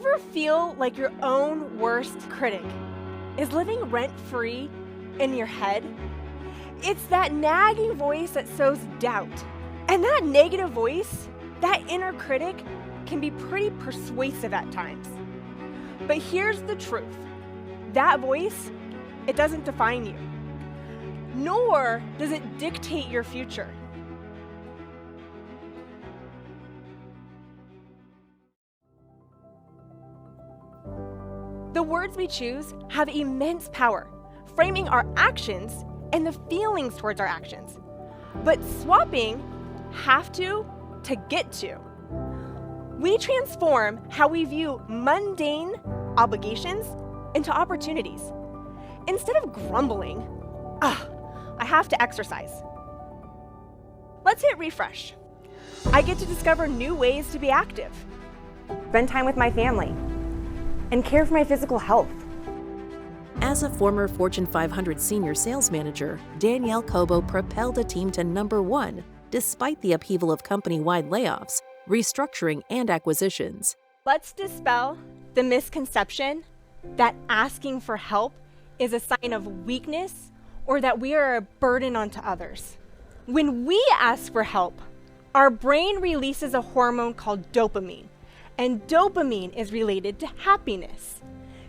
ever feel like your own worst critic is living rent-free in your head? It's that nagging voice that sows doubt. And that negative voice, that inner critic, can be pretty persuasive at times. But here's the truth. That voice, it doesn't define you, nor does it dictate your future. The words we choose have immense power, framing our actions and the feelings towards our actions, but swapping have to get to. We transform how we view mundane obligations into opportunities. Instead of grumbling, I have to exercise. Let's hit refresh. I get to discover new ways to be active, spend time with my family, and care for my physical health. As a former Fortune 500 senior sales manager, Danielle Cobo propelled a team to #1 despite the upheaval of company-wide layoffs, restructuring, and acquisitions. Let's dispel the misconception that asking for help is a sign of weakness or that we are a burden onto others. When we ask for help, our brain releases a hormone called dopamine, and dopamine is related to happiness.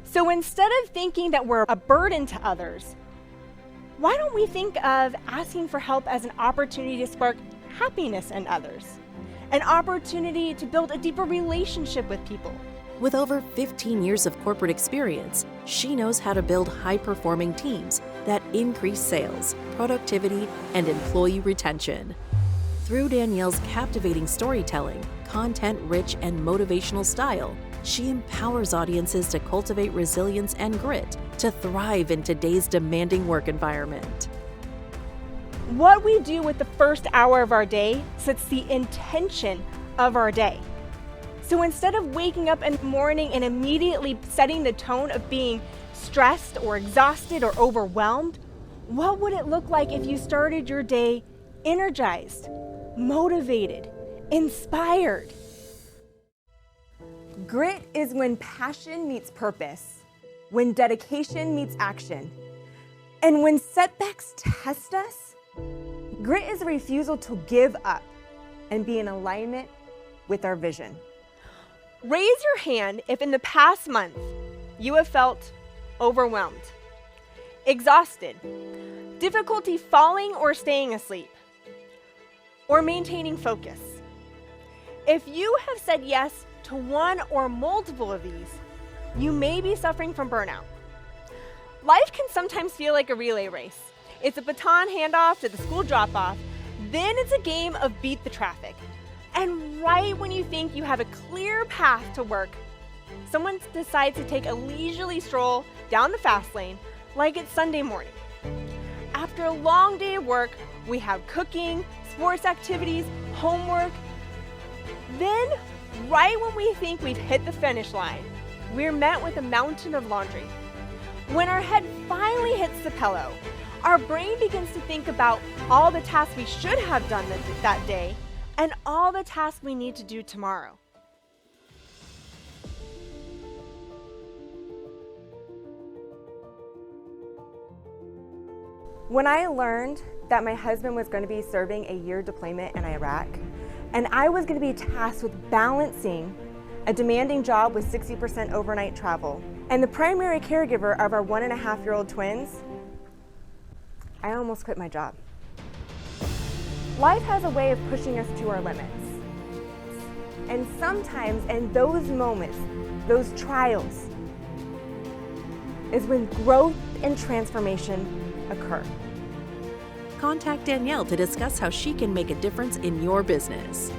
So instead of thinking that we're a burden to others, why don't we think of asking for help as an opportunity to spark happiness in others? An opportunity to build a deeper relationship with people. With over 15 years of corporate experience, she knows how to build high-performing teams that increase sales, productivity, and employee retention. Through Danielle's captivating storytelling, content-rich and motivational style, she empowers audiences to cultivate resilience and grit to thrive in today's demanding work environment. What we do with the first hour of our day sets the intention of our day. So instead of waking up in the morning and immediately setting the tone of being stressed or exhausted or overwhelmed, what would it look like if you started your day energized, motivated, inspired? Grit is when passion meets purpose, when dedication meets action, and when setbacks test us. Grit is a refusal to give up and be in alignment with our vision. Raise your hand if in the past month you have felt overwhelmed, exhausted, difficulty falling or staying asleep, or maintaining focus. If you have said yes to one or multiple of these, you may be suffering from burnout. Life can sometimes feel like a relay race. It's a baton handoff to the school drop-off, then it's a game of beat the traffic. And right when you think you have a clear path to work, someone decides to take a leisurely stroll down the fast lane like it's Sunday morning. After a long day of work, we have cooking, sports activities, homework. Then, right when we think we've hit the finish line, we're met with a mountain of laundry. When our head finally hits the pillow, our brain begins to think about all the tasks we should have done that day and all the tasks we need to do tomorrow. When I learned that my husband was going to be serving a year deployment in Iraq, and I was going to be tasked with balancing a demanding job with 60% overnight travel, and the primary caregiver of our 1.5-year-old twins, I almost quit my job. Life has a way of pushing us to our limits. And sometimes in those moments, those trials, is when growth and transformation occur. Contact Danielle to discuss how she can make a difference in your business.